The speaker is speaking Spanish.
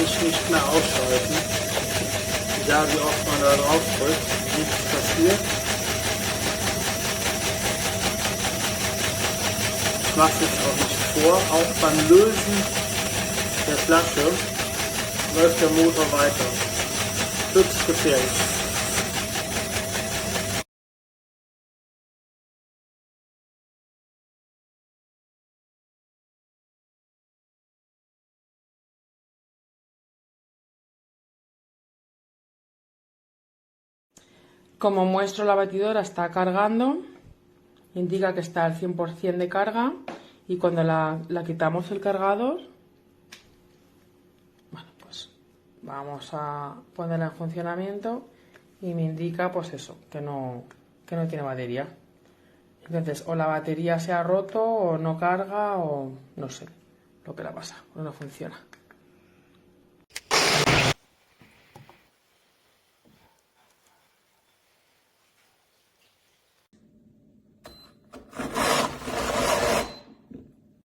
sich nicht mehr ausschalten. Egal wie oft man da drauf drückt, nichts passiert. Ich mache es jetzt auch nicht vor, auch beim Lösen der Flasche läuft der Motor weiter. Höchst gefährlich. Como muestro, la batidora está cargando, indica que está al 100% de carga, y cuando la quitamos el cargador, bueno, pues vamos a ponerla en funcionamiento y me indica pues eso, que no tiene batería. Entonces o la batería se ha roto o no carga o no sé lo que le pasa, o no funciona.